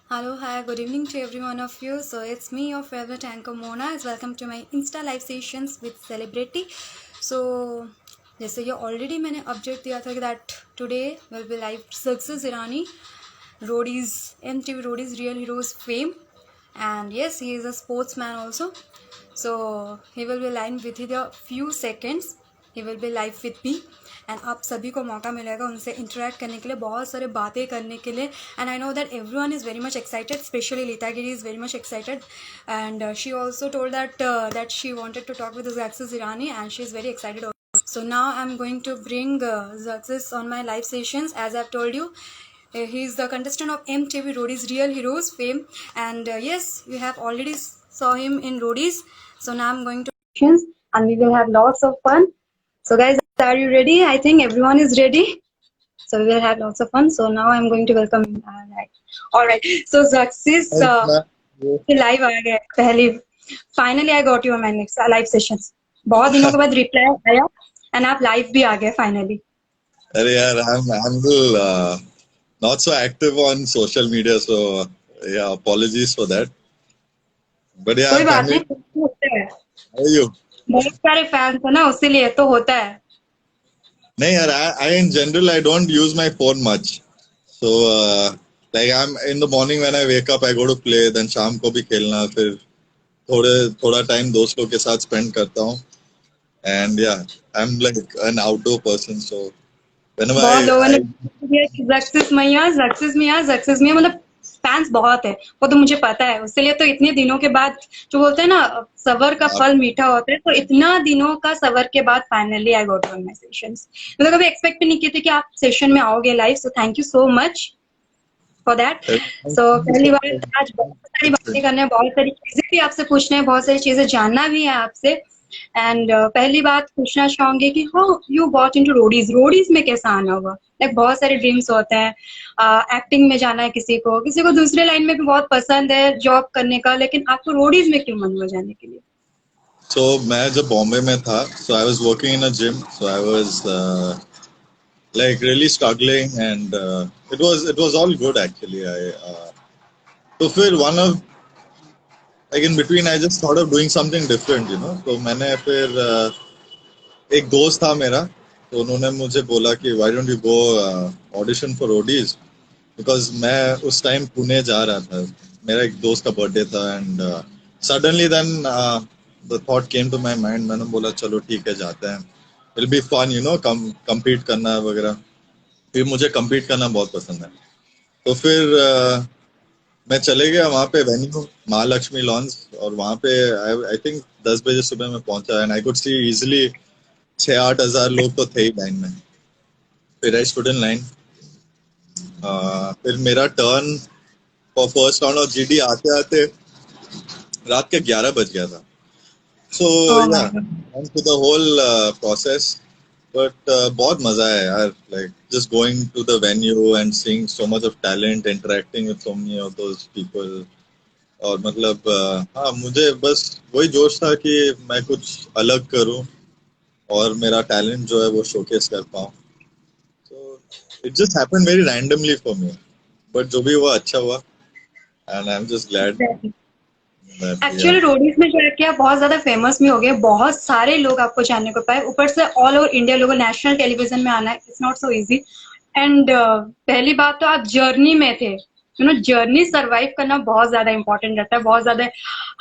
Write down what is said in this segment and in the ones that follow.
Hello, hi, good evening to every one of you. So it's me, your favorite anchor Mona. Welcome to my Insta live sessions with celebrity. So जैसे ये already मैंने update दिया था कि that today will be live success Irani Roadies MTV Roadies real heroes fame and yes, he is a sportsman also. So he will be live within a few seconds. He will be live with me. And आप सभी को मौका मिलेगा उनसे interact करने के लिए, बहुत सारे बातें करने के लिए. And I know that everyone is very much excited, specially Lita Giri is very much excited. And she also told that she wanted to talk with Zaxis Irani and she is very excited. So now I'm going to bring Zaxis on my live sessions. As I've told you, he is the contestant of MTV Roadies Real Heroes fame. And yes, you have already saw him in Roadies. So now I'm going to and we will have lots of fun. So guys, are you ready? I think everyone is ready. So we will have lots of fun. So now I'm going to welcome him. All right. So Zaxis live आ गया पहली. Finally I got you on my next live sessions. बहुत दिनों के बाद reply आया and आप live भी आ गए finally. अरे यार, I'm not so active on social media, so yeah, apologies for that. But yeah, कोई I'm बात नहीं, coming. होता है. How are you? बहुत सारे fans है ना, उसीलिए तो होता है. नहीं यार, I in general I don't use my phone much. So like I'm in the morning when I wake up I go to play, then शाम को भी खेलना, फिर थोड़ा टाइम दोस्त लोग के साथ spend करता हूँ. And yeah, I'm like an outdoor person, so whenever बहुत लोगों ने I सक्सेस मियाँ मतलब फैंस बहुत है, वो तो मुझे पता है. उसलिए तो इतने दिनों के बाद जो बोलते हैं ना, सबर का फल मीठा होता है, तो इतना दिनों का सबर के बाद finally I got on my sessions. मतलब कभी एक्सपेक्ट भी नहीं किए थे कि आप सेशन में आओगे live. So thank you so much for that. So पहली बार आज बहुत सारी बातें करने हैं, बहुत सारी चीजें भी आपसे पूछना है, बहुत सारी चीजें जानना भी है आपसे. एंड पहली बात पूछना चाहूंगी कि how you got into Roadies. Roadies में कैसा आना हुआ? लाइक बहुत सारे ड्रीम्स होते हैं, एक्टिंग में जाना है किसी को दूसरे लाइन में भी बहुत पसंद है जॉब करने का, लेकिन आपको रोडीज में क्यों मन हुआ जाने के लिए? So मैं जब बॉम्बे में था, so I was working in a gym, so I was like really struggling, and it was all good actually. So फिर one of like in between I just thought of doing something different, you know. तो मैंने फिर एक दोस्त था मेरा, तो उन्होंने मुझे बोला कि why don't you go audition for roadies, because मैं उस टाइम पुणे जा रहा था. मेरा एक दोस्त का बर्थडे था, and suddenly then the thought came to my mind. मैंने बोला चलो ठीक है, जाते हैं, it'll be fun, you know, compete करना वगैरह. फिर मुझे compete करना बहुत पसंद है. तो फिर मैं चले गया वहाँ पे, वेन्यू महालक्ष्मी लॉन्स, और वहाँ पे आई थिंक 10 बजे सुबह में पहुंचा, and I could see easily 6-8 हजार लोग तो थे ही लाइन में. फिर आई स्टूड इन लाइन. फिर मेरा turn for first round of GD आते आते रात के 11 बज गया था. सो ओह या, my God. to the whole process. But बहुत मजा है यार, like just going to the venue and seeing so much of talent, interacting with so many of those people. और मतलब हाँ, मुझे बस वही जोश था कि मैं कुछ अलग करूं और मेरा टैलेंट जो है वो शोकेस कर पाऊं. So it just happened very randomly for me. But जो भी हुआ अच्छा हुआ, and I'm just glad that yeah. Actually Roadies में जाके आप बहुत ज्यादा फेमस भी हो गए, बहुत सारे लोग आपको जानने को पाए, ऊपर से ऑल ओवर इंडिया लोगों, नेशनल टेलीविजन में आना it's not so easy. And पहली बात तो आप जर्नी में थे, यू नो. जर्नी सरवाइव करना बहुत ज्यादा इंपॉर्टेंट रहता है, बहुत ज्यादा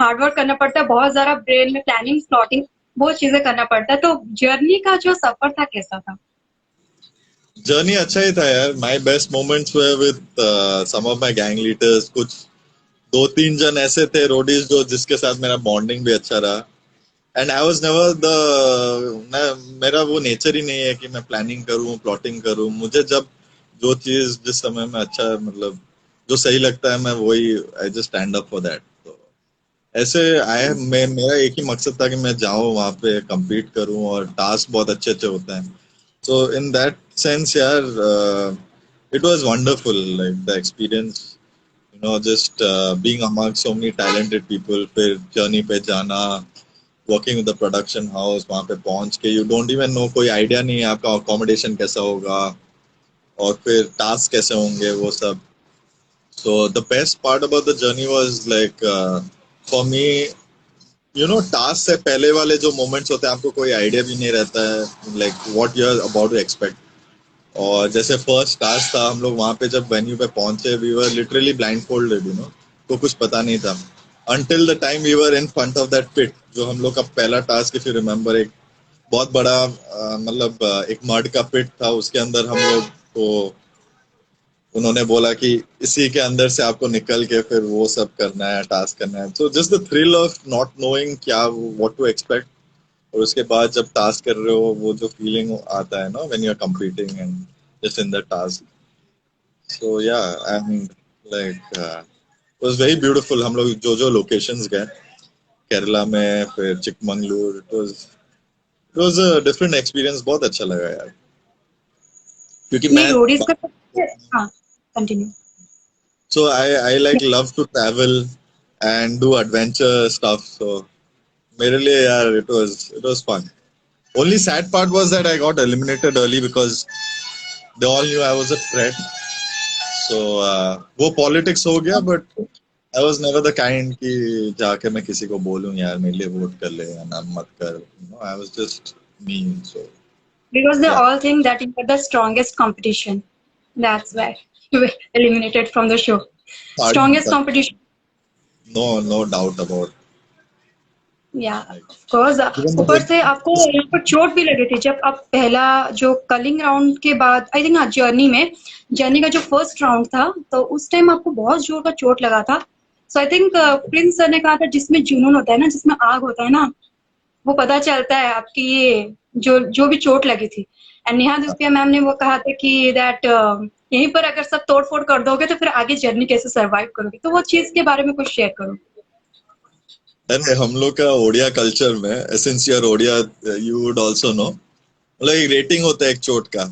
हार्डवर्क करना पड़ता है, बहुत ज्यादा ब्रेन में प्लानिंग प्लॉटिंग बहुत चीजें करना पड़ता है. तो जर्नी का जो सफर था कैसा था? जर्नी अच्छा ही था यार. My best moments were with some of my gang leaders. कुछ 2-3 जन ऐसे थे रोडीज जो जिसके साथ मेरा बॉन्डिंग भी अच्छा रहा. एंड आई वाज नेवर मेरा वो नेचर ही नहीं है कि मैं प्लानिंग करूं, प्लॉटिंग करूं. मुझे जब जो चीज जिस समय में अच्छा, मतलब जो सही लगता है, मैं वही I just stand up for that. तो ऐसे मेरा एक ही मकसद था कि मैं जाऊं वहां पे, compete करूं, और टास्क बहुत अच्छे अच्छे होते हैं. So in that sense, yeah, it was wonderful, like the experience, you know, just being among so many talented people. फिर journey पे जाना, working with the production house, वहाँ पे पहुँच के you don't even know, कोई idea नहीं है आपका accommodation कैसा होगा, और फिर task कैसे होंगे वो सब. So the best part about the journey was like for me, task से पहले वाले जो मोमेंट्स होते हैं आपको कोई आइडिया भी नहीं रहता है like what you are about to expect. और जैसे फर्स्ट टास्क था हम लोग वहां पे जब वेन्यू पे पहुंचे we were literally blindfolded तो कुछ पता नहीं था until the time we were in front of that pit जो हम लोग का पहला टास्क if you remember एक बहुत बड़ा मतलब एक मड का पिट था उसके अंदर हम लोग को उन्होंने बोला कि इसी के अंदर से आपको निकल के फिर वो सब करना है टास्क करना है so just the thrill of not knowing क्या व्हाट टू एक्सपेक्ट और उसके बाद जब टास्क कर रहे हो वो जो फीलिंग आता है ना when you are competing and just in the task so yeah I mean like it was very beautiful हम लोग जो जो लोकेशंस गए केरला में फिर Chikmagalur it was a different experience बहुत अच्छा लगा यार क्योंकि नहीं मैं रोडीज का हाँ continue. so I like love to travel and do adventure stuff so मेरे लिए यार it was fun. Only sad part was that I got eliminated early because they all knew I was a threat. So वो politics हो गया but I was never the kind कि जाके मैं किसी को बोलूं यार मेरे लिए वोट कर ले या ना मत कर. I was just me. So Because they yeah, all think that you are the strongest competition. That's why you were eliminated from the show. hard, Strongest competition. no doubt about या like course even ऊपर the से आपको यहाँ पर चोट भी लगी थी जब आप पहला जो कलिंग राउंड के बाद आई थिंक हाँ जर्नी का जो फर्स्ट राउंड था तो उस टाइम आपको बहुत जोर का चोट लगा था. सो आई थिंक प्रिंस सर ने कहा था जिसमें जुनून होता है ना जिसमें आग होता है ना वो पता चलता है आपकी ये जो जो भी चोट लगी थी. एंड नेहा धूपिया मैम ने वो कहा था कि दैट यहीं पर अगर सब तोड़ फोड़ कर दोगे तो फिर आगे जर्नी कैसे सरवाइव करोगे तो वो चीज के बारे में कुछ शेयर करो. अरे हम लोग का ओडिया कल्चर में since you're Odia you would also know मतलब एक रेटिंग होता है एक चोट का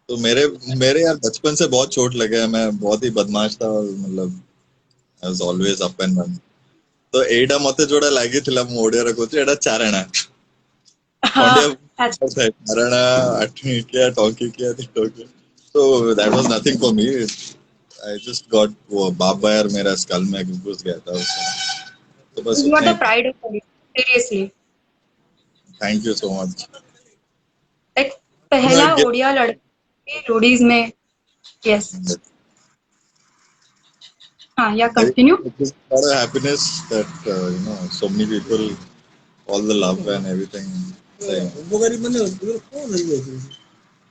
तो मेरे मेरे यार बचपन से बहुत चोट लगे है मैं बहुत ही बदमाश था और मतलब I was always up and down तो एडा मते जोड़ा लागिथिला ମୁଁ ଓଡିଆରେ କହୁଛି ଏଟା ଚାରଣା ଖଣ୍ଡିଆ अच्छा ଥାଏ ଚାରଣା ଆଠଣିକିଆ ଟଙ୍କିକିଆ ଦିଟକିଆ so that was nothing for me I just got वो बाप यार मेरा स्कल में घुस गया था उसमें तो बस यू आर उतना the he pride of seriously. Thank you so much like पहला ओडिया लड़की रोडीज में. यस हाँ या very continue. it's a lot of happiness that so many people all the love and everything saying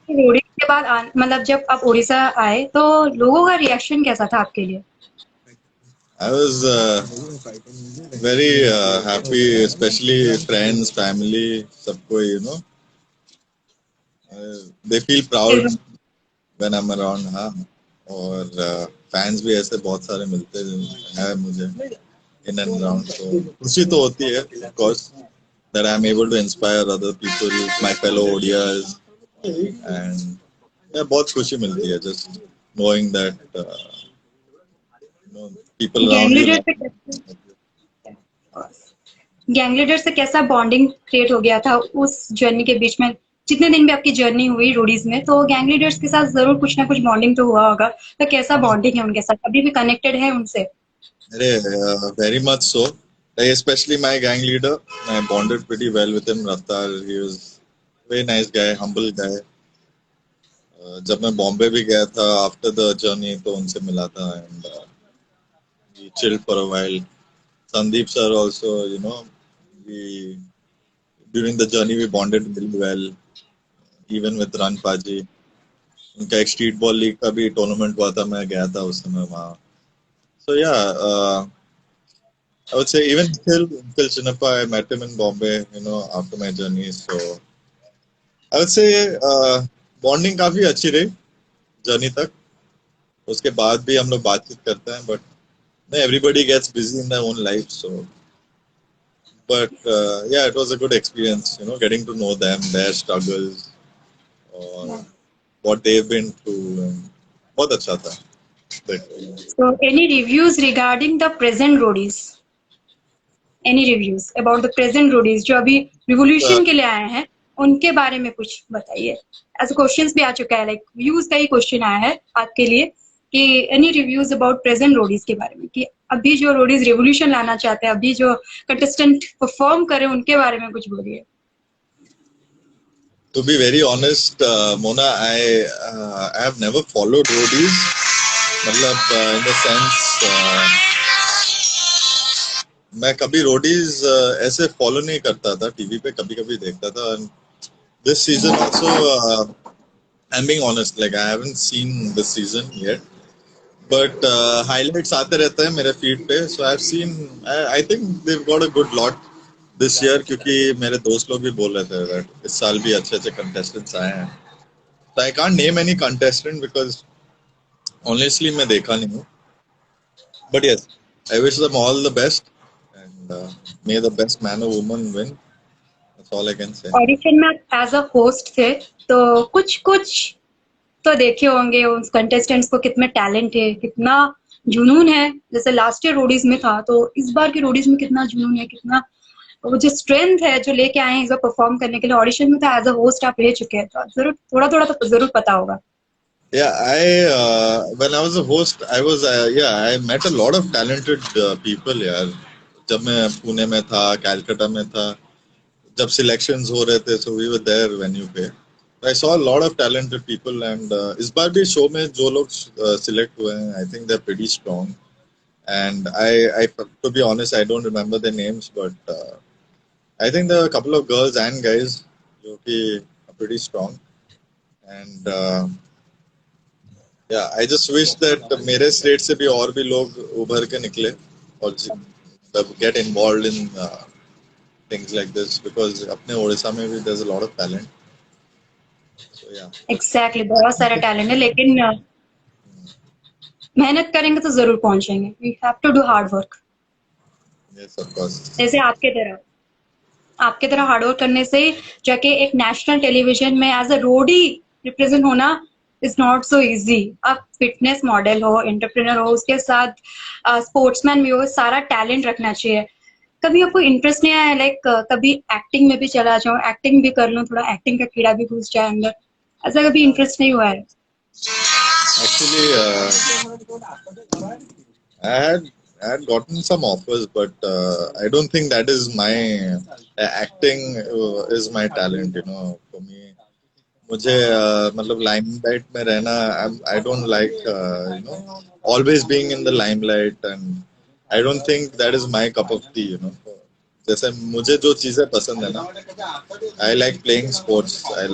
Roadies के बाद मतलब जब आप उड़ीसा आए तो लोगों का रिएक्शन कैसा था आपके लिए. I was very happy especially friends family सबको they feel proud when I'm around हाँ और फैंस भी ऐसे बहुत सारे मिलते हैं मुझे in and around so खुशी तो होती है of course that I'm able to inspire other people my fellow ODIs and बहुत खुशी मिलती है just knowing that people gang around you leader love से गैंग लीडर से कैसा बॉन्डिंग क्रिएट हो गया था उस जर्नी के बीच में जितने दिन भी आपकी जर्नी हुई रोडीज में तो गैंग लीडर्स के साथ जरूर कुछ ना कुछ बॉन्डिंग तो हुआ होगा तो कैसा बॉन्डिंग है उनके साथ अभी भी कनेक्टेड है उनसे. अरे very much so like especially my gang leader I bonded pretty well with him Raftar he was very nice guy humble guy जब मैं बॉम्बे भी गया था आफ्टर द जर्नी तो उनसे मिला था and we chilled for a while Sandeep sir also we during the journey we bonded really well even with Run Paji उनका एक स्ट्रीट बॉल लीग का भी टूर्नामेंट हुआ था मैं गया था उस समय वहाँ so yeah I would say even till Chinappa I met him in Bombay after my journey so I would say bonding काफी अच्छी रही जर्नी तक उसके बाद भी हम लोग बातचीत करते हैं but everybody gets busy in their own life so but yeah it was a good experience getting to know them their struggles or what they've been through and बहुत अच्छा था but, So any reviews regarding the present roadies? Any reviews about the present roadies जो अभी uh, revolution के लिए आए हैं उनके बारे में कुछ बताइए. ऐसे क्वेश्चंस भी आ चुका है लाइक व्यूज का ही क्वेश्चन आया है आपके लिए कि any reviews about present Roadies के बारे में, कि अभी जो रोडीज रेवोल्यूशन लाना चाहते हैं, अभी जो कंटेस्टेंट परफॉर्म करे उनके बारे में कुछ बोलिए. To be very honest, Mona, I have never followed roadies. मतलब in the sense मैं कभी रोडीज ऐसे फॉलो नहीं करता था, टीवी पे कभी कभी देखता था. This season also I am being honest, like I haven't seen this season yet, but highlights आते रहते हैं मेरे फीड पे. So I have seen, I think they got a good lot this year, क्योंकि मेरे दोस्त लोग भी बोल रहे थे दैट इस साल भी अच्छे अच्छे कंटेस्टेंट्स आए हैं. So I can't name any contestant because honestly मैं देखा नहीं हूँ. But yes, I wish them all the best, and may the best man or woman win. That's all I can say. Audition में आप as a host थे, तो कुछ कुछ तो देखे होंगे उस कंटेस्टेंट्स को कितने टैलेंट है, कितना जुनून है. जैसे लास्ट ईयर रोडीज में था, तो इस बार की रोडीज में कितना जुनून है, कितना वो जो स्ट्रेंथ है जो लेके आए हैं इस बार परफॉर्म करने के लिए. ऑडिशन में तो एज अ होस्ट आप रह चुके हैं, तो जरूर थोड़ा थोड़ा तो जरूर पता होगा. Yeah, when I was a host, I was I met a lot of talented people. यार, जब मैं पुणे में था, कैलकाटा में था, जब selections हो रहे थे, so we were there venue पे. I saw a lot of talented people, and इस बार भी शो में जो लोग select हुए हैं, I think they're pretty strong. And to be honest, I don't remember their names, but I think there are a couple of girls and guys जो कि are pretty strong. And yeah, I just wish that मेरे state से भी और भी लोग उभर के निकले और get involved in things like this, because अपने ओडिशा में भी there's a lot of talent. So yeah. Exactly, बहुत सारा टैलेंट है, लेकिन मेहनत करेंगे तो जरूर पहुंचेंगे. We have to do hard work. Yes, of course. जैसे आपके तरह हार्ड वर्क करने से जाके एक नेशनल टेलीविजन में एज अ रोडी रिप्रेजेंट होना इज नॉट सो इजी. आप फिटनेस मॉडल हो, एंटरप्रेन्योर हो, उसके साथ स्पोर्ट्समैन भी हो, सारा टैलेंट रखना चाहिए. कभी आपको इंटरेस्ट नहीं आया, लाइक कभी एक्टिंग में भी चला जाऊं, एक्टिंग भी कर लूं, थोड़ा एक्टिंग का कीड़ा भी घुस जाए अंदर, ऐसा कभी इंटरेस्ट नहीं हुआ है? Actually, I had gotten some offers, but I don't think that is my acting is my talent. You know, for me, मुझे मतलब limelight में रहना, I don't like you know, always being in the limelight, and I don't think that is my cup of tea. You know, जैसे मुझे जो चीजें पसंद है ना, I like playing sports. I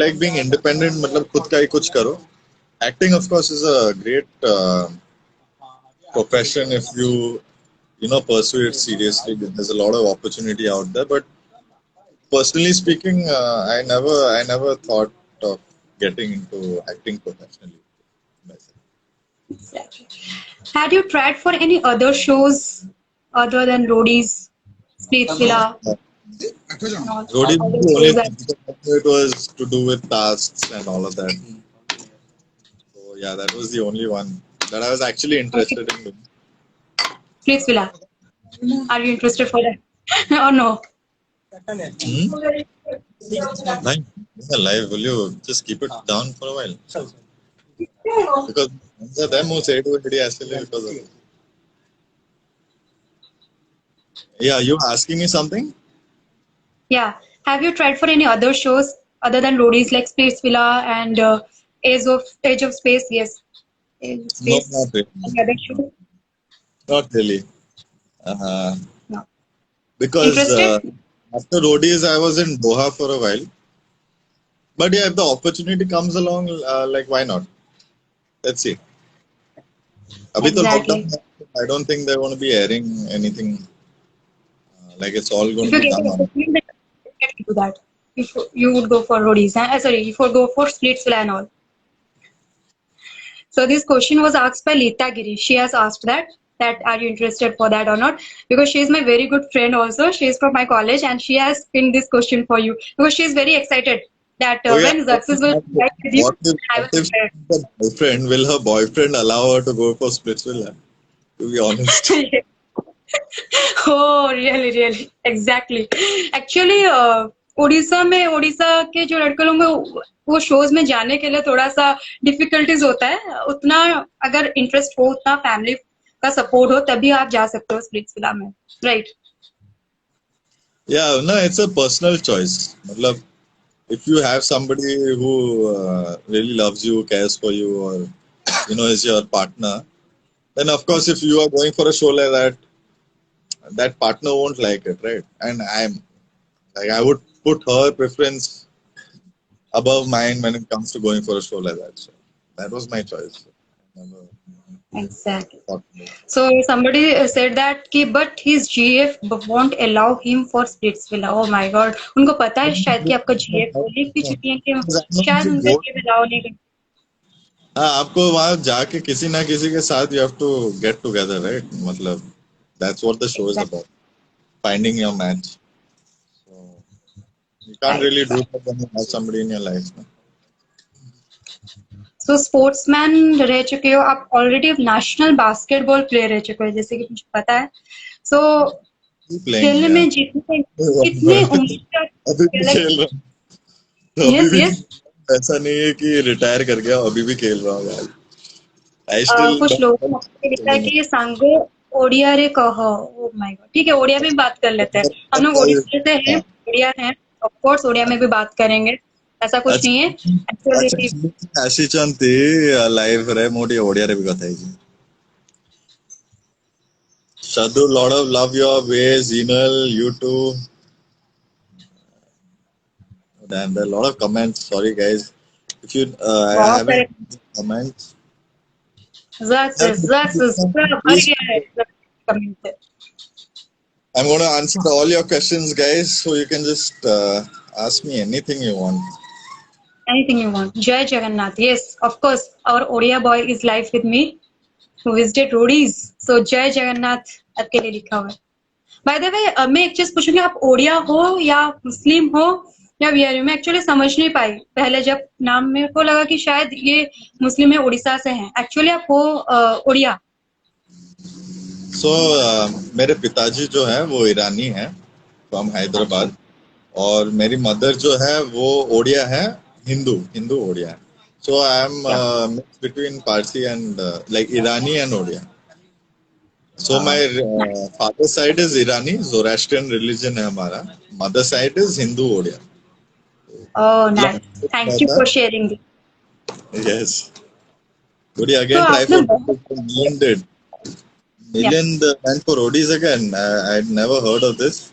like being independent. मतलब खुद का ही कुछ करो. Acting, of course, is a great profession if you know pursue it seriously. There's a lot of opportunity out there, but personally speaking, I never thought of getting into acting professionally. Exactly. Had you tried for any other shows other than Roadies, Splitsvilla? Roadie was the only thing, because it was to do with tasks and all of that. So yeah, that was the only one that I was actually interested in doing. Splitsvilla. Are you interested for that? Or no? Nine, live. Will you just keep it down for a while? Because them who say to it actually because of it. Yeah, you asking me something? Yeah. Have you tried for any other shows other than Roadies, like Splitsvilla and Age of Space? Yes. Age of No, Space. not really. Any other show? Not really. Uh, No. because Interested? after roadies, I was in Doha for a while. But yeah, if the opportunity comes along, like why not? Let's see. Abhi to Exactly. lockdown, I don't think they're going to be airing anything. Like it's all going If to you be get done an on. opportunity, then get into that. If you would go for Roadies, sorry, you would go for Splitsvilla and all. So this question was asked by Leeta Giri. She has asked that are you interested for that or not? Because she is my very good friend also. She is from my college and she has pinned this question for you because she is very excited that Oh yeah. when Zaxis will write with you, I What will if share. the boyfriend, will her boyfriend allow her to go for Splitsvilla? To be honest. Oh, really, really, exactly. Actually, Orissa के जो लड़के लोग हैं, वो shows में जाने के लिए थोड़ा सा डिफिकल्टीज होता है। उतना अगर इंटरेस्ट हो, उतना फैमिली का सपोर्ट हो, तभी आप जा सकते हो स्प्लिट्स विला में, right? Yeah, no, it's a personal choice. मतलब if you have somebody who really loves you, cares for you, or is your partner, then of course if you are going for a show like that, that partner won't like it, right? And I would put her preference above mine when it comes to going for a show like that. So that was my choice. I never Exactly. thought about it. So somebody said that कि but his GF won't allow him for splits villa. Oh my God, उनको पता है शायद कि आपका GF बोली की छुट्टी है कि शायद उनका GF अलाउ नहीं करता। हाँ, आपको वहां जाके किसी ना किसी के साथ you have to get together, right? मतलब that's what the show is Exactly. About, finding your match. So you can't Right. really do that when you have somebody in your life. No? So sportsman रह चुके हो आप, already national basketball player रह चुके हो, जैसे कि मुझे पता है। सो Keep playing, खेलने yeah. में जीतने कितने उम्मीद का अभी भी खेल रहा हूँ. तो अभी यस भी यस ऐसा नहीं है कि रिटायर कर गया, अभी भी खेल रहा हूँ यार. आई स्टिल कुछ लोगों ने लिखा है कि ये सांगो ओडिया रे कहो। ओह माय गॉड, ठीक है, ओडिया में बात कर लेते हैं। हम लोग ओडिया से हैं, ओडिया हैं, ऑफ कोर्स ओडिया में भी बात करेंगे, ऐसा कुछ नहीं है एक्चुअली। ଆସିଛନ୍ତି ଲାଇଭ୍ ରେ ମୁଁ ଟିକେ ଓଡିଆରେ ବି କଥା ହେଇଛି. Shadu, lot of love your ways, email, YouTube. And a lot of comments. Sorry guys, if you I बहुत सारे haven't comments. पूरा भर Please, गया है कमेंट से। I'm going to answer all your questions, guys. So you can just ask me anything you want. Anything you want. Jai Jagannath. Yes, of course. Our Odia boy is live with me, who visited Rodis. So Jai Jagannath आपके लिए लिखा हुआ है. By the way, मैं एक चीज पूछूंगी, आप ओडिया हो या मुस्लिम हो या बिहारी हो? मैं एक्चुअली समझ नहीं पाई पहले, जब नाम मेरे को लगा कि शायद ये मुस्लिम है, उड़ीसा से हैं। एक्चुअली आप हो ओडिया? So मेरे पिताजी जो है वो ईरानी है, फ्रॉम हैदराबाद. और मेरी मदर जो है वो ओडिया है, हिंदू हिंदू ओडिया है. So I am mixed between Parsi and like Irani and Odia. So my father side is Irani, Zoroastrian religion है हमारा. Mother side is Hindu Odia. Oh, nice. Thank you for sharing this. Yes. Would you तो again try आपने for बहुत Million did? Million went for Odis again. I'd never heard of this.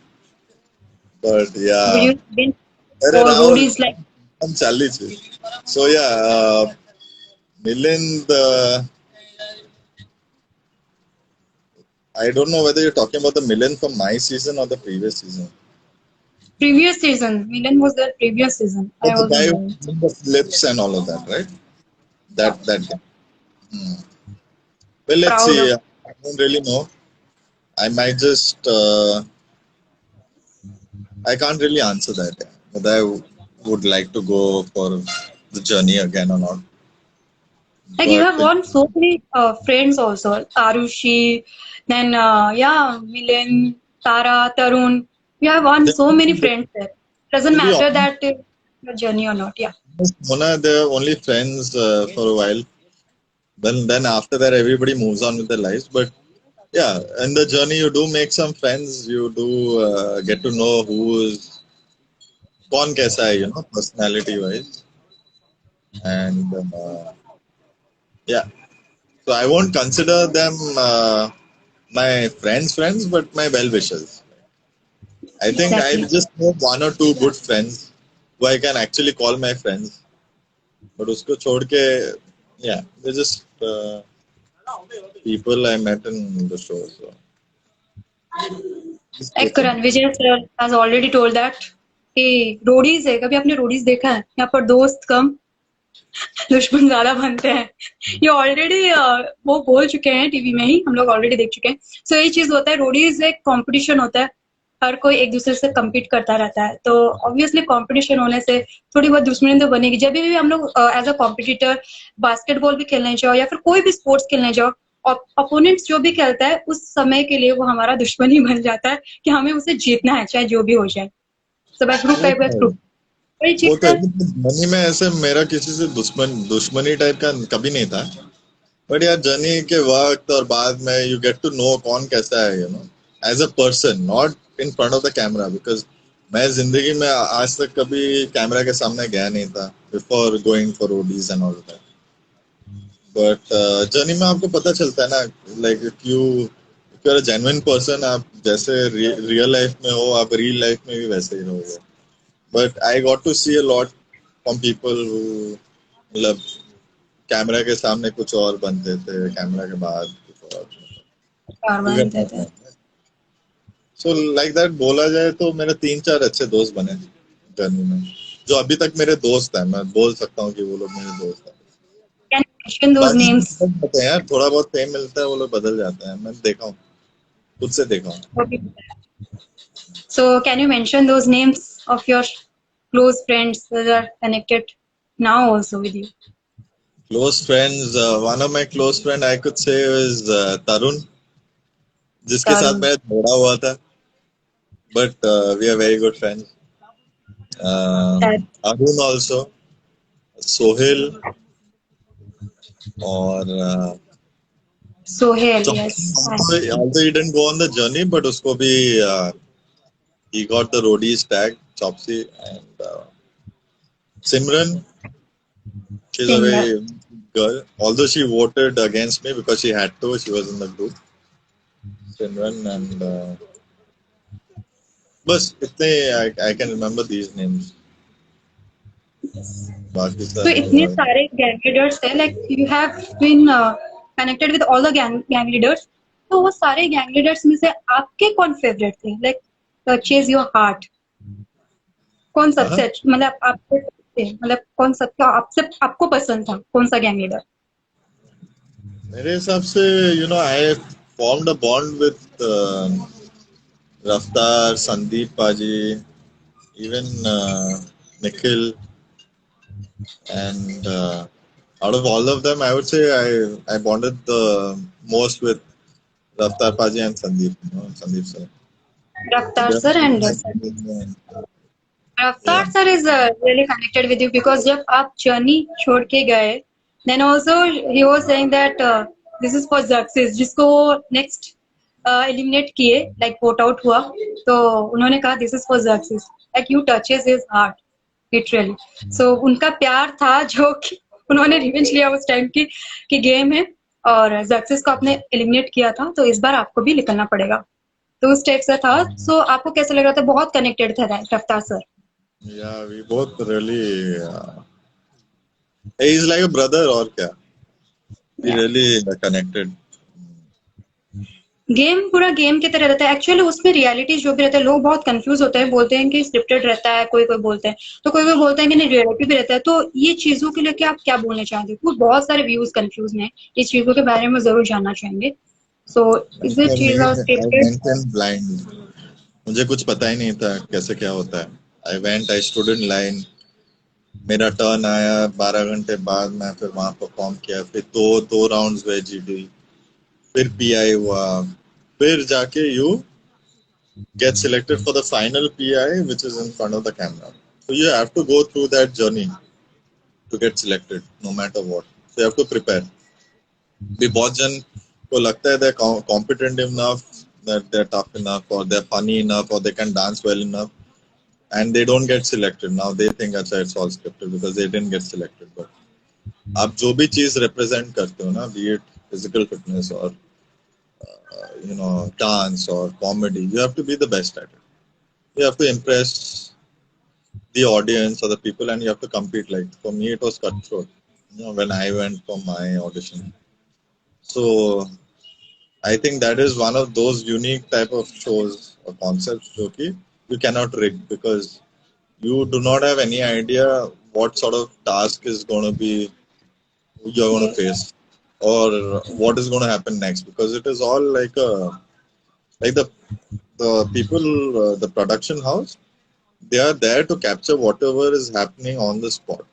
But would yeah. you been अरे for Rahul Rodis like हम चाली छे. So yeah, Milind, I don't know whether you're talking about the Milind from my season or the previous season. previous season? Milan was the previous season. I But the also guy know. who did the flips and all of that, right? That guy. Well, let's Proud of. see. I don't really know. I might just I can't really answer that. Yeah. Whether I would like to go for the journey again or not. Like you But have won so many friends also. Arushi, then yeah, Milan, Tara, Tarun. You have won so many friends there. Doesn't to be matter honest, that your journey or not. Yeah. Mona, they're only friends for a while. Then after that, everybody moves on with their lives. But yeah, in the journey, you do make some friends. You do get to know who's कौन कैसा है, personality wise. And yeah, so I won't consider them my friends, but my well wishers. I think I Exactly. just know one or two good friends who I can actually call my friends. But उसको छोड़ के, yeah, they're just people I met in the show. So just Like good. Ranvijay sir has already told that कि Roadies है, कभी आपने Roadies देखा है? यहाँ पर दोस्त कम दुश्मन ज्यादा बनते हैं। ये ऑलरेडी वो बोल चुके हैं टीवी में ही, हम लोग ऑलरेडी देख चुके हैं। सो यही चीज होता है, रोडीज एक कंपटीशन होता है, हर कोई एक दूसरे से कम्पीट करता रहता है। तो ऑब्वियसली कंपटीशन होने से थोड़ी बहुत दुश्मनी तो बनेगी। जब भी हम लोग एज अ कॉम्पिटिटर बास्केटबॉल भी खेलने जाओ या फिर कोई भी स्पोर्ट्स खेलने जाओ, अपोनेंट्स जो भी खेलता है उस समय के लिए वो हमारा दुश्मन ही बन जाता है कि हमें उसे जीतना है चाहे जो भी हो जाए। सब ग्रुप वो का तो ग्रुप, वही वो चीज तो है। जर्नी में ऐसे मेरा किसी से दुश्मनी टाइप का कभी नहीं था. बट यार जर्नी के वक्त और बाद में यू गेट टू नो कौन कैसा है, as a person, not in front of the camera. Because मैं जिंदगी में आज तक कभी कैमरा के सामने गया नहीं था before going for ODs and all that. But journey में आपको पता चलता है ना, like if you are a genuine person, आप जैसे रियल लाइफ में हो, आप रियल लाइफ में भी वैसे ही रहोगे. But I got to see a lot from people who, मतलब कैमरा के सामने कुछ और बनते थे, कैमरा के बाद कुछ और. कार You get बनते my थे। point. So like that बोला जाए तो मेरे 3-4 अच्छे दोस्त बने जर्नी में, जो अभी तक मेरे दोस्त हैं. मैं बोल सकता हूँ कि वो लोग मेरे दोस्त हैं. कैन यू मेंशन दोज बाकी नेम्स? बदल जाते हैं यार, थोड़ा बहुत फेम मिलता है, वो लोग बदल जाते हैं. मैं देखा हूँ, खुद से देखा हूँ. So can you mention those names of your close friends that are connected now also with you? Close friends, one of my close friend I could say is Tarun, जिसके साथ Tarun, मैं जोड़ा हुआ था. But we are very good friends. Tar- Arun also, Sohail, और Sohail, Chauncey. yes. Although he didn't go on the journey, but उसको भी he got the roadies tag, Chopsy. And Simran, she's a Simran. very girl. Although she voted against me because she had to, she was in the group. Simran and बस इतने I can remember these names. बाकी तो सब इतने सारे gang leaders है, like you have been connected with all the gang leaders, तो वो सारे गैंग लीडर्स में से आपके कौन फेवरेट थे, लाइक टचेज योर हार्ट? कौन सबसे हाँ, मतलब आपको, मतलब कौन सबका आपसे आपको पसंद था, कौन सा गैंग लीडर? मेरे हिसाब से I formed a bond with Raftar, Sandeep Paji, even Nikhil, and out of all of them, I would say I bonded the most with Raftar Paji and Sandeep. Sandeep sir. Raftaar They are sir and like, Raftaar yeah. Sir is really connected with you because जब आप journey छोड़ के गए, then also he was saying that this is for success, जिसको वो next eliminate किए, like vote out हुआ, तो उन्होंने कहा this is for success, like you touches his heart literally. So उनका प्यार था जो कि उन्होंने रिवेंज लिया उस टाइम की गेम है, और सक्सेस को आपने एलिमिनेट किया था, तो इस बार आपको भी निकलना पड़ेगा, तो उस टाइप से था. सो आपको कैसा लग रहा था? बहुत कनेक्टेड था रफ्तार sir. Yeah, we both really. He's like a brother or क्या. We really connected. गेम पूरा गेम की तरह रहता है एक्चुअली, उसमें रियलिटी जो भी रहता है, लोग बहुत कंफ्यूज होते हैं, बोलते हैं कि स्क्रिप्टेड रहता है, कोई कोई बोलते हैं, तो कोई कोई बोलते हैं कि नहीं रियलिटी भी रहता है. तो ये चीजों के लेके आप क्या बोलना चाहेंगे? कुछ बहुत सारे व्यूज कंफ्यूज हैं, इस चीजों के बारे में जरूर जानना चाहेंगे. सो As is it for me, चीज I scripted? went in blind. मुझे कुछ पता ही नहीं था कैसे क्या होता है. I stood in line. मेरा टर्न आया 12 घंटे बाद. मैं फिर वहां परफॉर्म किया. फिर दो राउंड्स हुए जीडी. फिर पीआई हुआ. फिर जाके you get selected for the final PI, which is in front of the camera. So you have to go through that journey to get selected, no matter what. So you have to prepare. भी बहुत जन को लगता है they're competent enough, that they're tough enough, or they're funny enough, or they can dance well enough, and they don't get selected. Now they think अच्छा it's all scripted because they didn't get selected. But आप जो भी चीज represent करते हो ना, be it physical fitness or dance or comedy, you have to be the best at it. You have to impress the audience or the people, and you have to compete. Like for me it was cutthroat, when I went for my audition. So I think that is one of those unique type of shows or concepts joki you cannot rig, because you do not have any idea what sort of task is going to be you're going to Yes. face, or what is going to happen next, because it is all like the people, the production house, they are there to capture whatever is happening on the spot.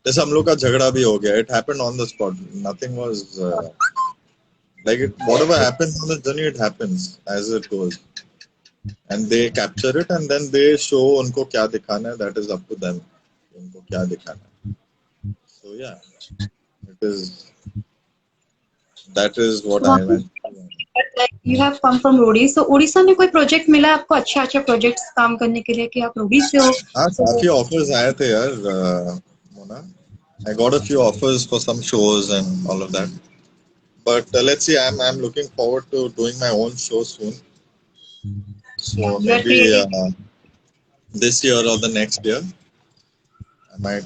जैसे हम लोग का झगड़ा भी हो गया. It happened on the spot. Nothing was like it. Whatever happens on the journey, it happens as it goes. and they capture it and then they show उनको क्या दिखाना है, that is up to them, उनको क्या दिखाना है. So yeah, it is, that is what I वहाँ went through. like you have come from Roadies, तो उड़ीसा में कोई प्रोजेक्ट मिला आपको अच्छा अच्छा प्रोजेक्ट्स काम करने के लिए कि आप रोडीज से हो? हाँ, तो काफी offers आए थे यार, Mona. I got a few offers for some shows and all of that. But let's see, I'm looking forward to doing my own show soon. yeah, So you are maybe creating. this year or the next year, I might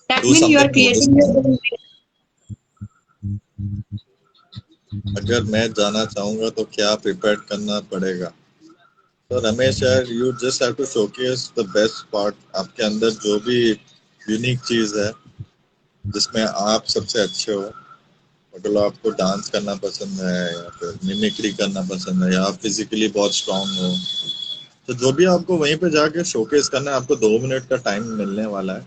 That do means you something are for this creating your channel. own. अगर मैं जाना चाहूंगा तो क्या prepare करना पड़ेगा? तो रमेश यार, you just have to showcase the best part, आपके अंदर जो भी यूनिक चीज है जिसमें आप सबसे अच्छे हो. मतलब आपको डांस करना पसंद है या फिर मिमिक्री करना पसंद है या आप फिजिकली बहुत स्ट्रांग हो, तो जो भी आपको वहीं पे जाके शोकेस करना है. आपको 2 मिनट का टाइम मिलने वाला है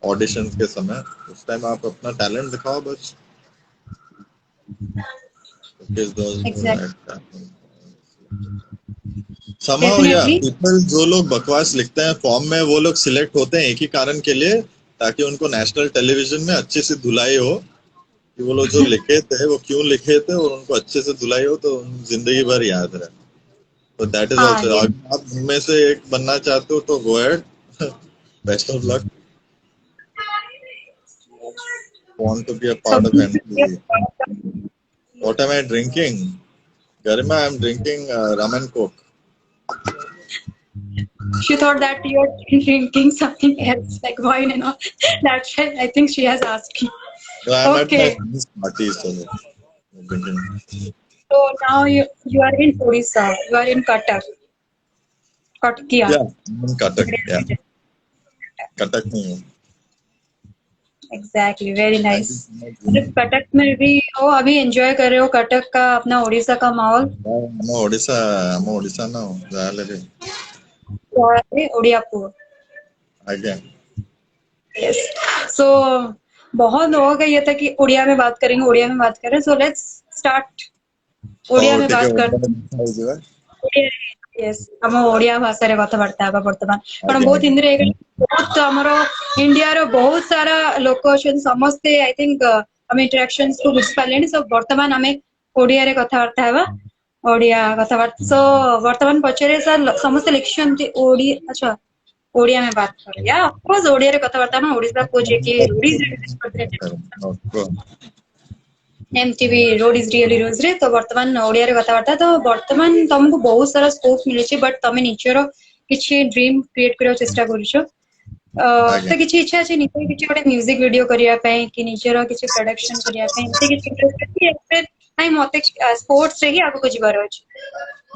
ऑडिशंस के समय. उस टाइम आप अपना टैलेंट दिखाओ बस. Showcase Exactly. दोस्त somehow yeah, Definitely. people जो लोग बकवास लिखते हैं फॉर्म में, वो लोग सिलेक्ट होते हैं एक ही कारण के लिए, ताकि उनको नेशनल टेलीविजन में अच्छे से धुलाई हो कि वो लोग जो लिखे थे वो क्यों लिखे थे, और उनको अच्छे से धुलाई हो तो जिंदगी भर याद रहे. तो दैट इज हाँ, ऑल्सो, ये अगर आप उनमें से एक बनना चाहते हो तो go ahead. Best of luck. Want to be a so part of MTV. What am I drinking? Garima, I'm drinking rum and coke. she thought that you are drinking something else like wine and all. That's why I think she has asked you. No, I'm at my Okay. friend's party, so I'm drinking. So now you are in Odisha. You are in Cuttack. Kotkia. Yeah, I'm in Cuttack. Yeah, Cuttack में हूँ. Exactly. Very Thank you nice. so much. मतलब कटक में भी हो, अभी enjoy कर रहे हो कटक का अपना उड़ीसा का माहौल? I'm Odisha now. जाले भी. उड़ियापुर. Again. यस. सो बहुत लोगों का ये था कि उड़िया में बात करेंगे, उड़िया में बात करें. So let's start Odia Oh, में ठीक है. बात करते. यस, हम ओडिया भाषा रे कथबार्ता हेबा वर्तमान, कारण Again, बहुत again. हिंदी रे बहुत हमर इंडिया रो बहुत सारा लोक अछन, समस्ते आई थिंक हम इंटरेक्शंस को बुझ पालेनी. सो वर्तमान हमें ओडिया रे कथबार्ता हेबा, ओडिया कथबार्ता. सो वर्तमान पचरे सर समस्त लिखछन जे ओडी, अच्छा ओडिया में बात करें या ऑफ कोर्स ओडिया रे कथबार्ता ना ओडिसा को जे के रूडीज रिलीज करते एमटीवी रोड इज रियली रोज रे. तो वर्तमान ओडिया रे कथबार्ता. तो वर्तमान तुमको बहुत सारा स्कोप मिले बट तमे निचर किछि ड्रीम क्रिएट करियो चेष्टा करिसो. तो Again. किछि इच्छा अछि निजे किछि गोटे म्यूजिक वीडियो करिया पय कि निजर किछि प्रोडक्शन करिया पय एते किछि इंटरेस्ट अछि एक्टर नाइ मते स्पोर्ट्स रे ही आगु को जिबार अछि.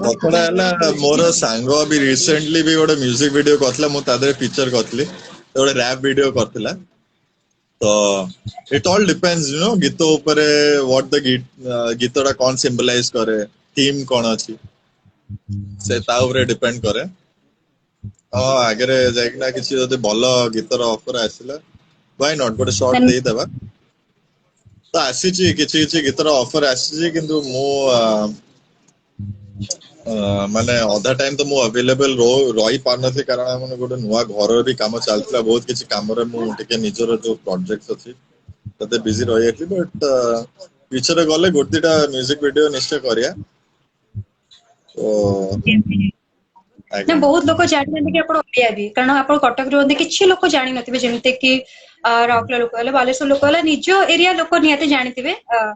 कथड़ा है मोर सांग अभी रिसेंटली भी गोटे म्यूजिक वीडियो करथिला, मु तादरे फीचर करथली, गोटे रैप वीडियो करथिला. तो it all depends you know गीत ऊपर, व्हाट द गीतटा कौन सिंबलाइज करे, थीम कौन अछि, से ता ऊपर डिपेंड करे. आगे जाइकिना किसी जदि भल गीतर ऑफर आसिला, व्हाई नॉट गोटे शॉट दे देबा. तो आसीची किछि किछि गीतर ऑफर आसीची, किंतु मु माने अधा टाइम तो मु अवेलेबल रही पार नथि, कारण माने गोटे नुआ घर भी काम चलतिला, बहुत किछि काम रे मु टिके निजर जो प्रोजेक्ट्स अछि तते बिजी रही जाती. बट फ्यूचर गले गोटे दिटा म्यूजिक वीडियो निश्चय करिया. तो ना आज्ञा. बहुत लोग जानी कि आप ओडिया भी, कारण आप कटक रुहते किसी लोग जानी नथिबे, जेमते कि राउरकेला लोक हेले, बालेश्वर लोक हेले, निज एरिया लोक निहाते जानिथिबे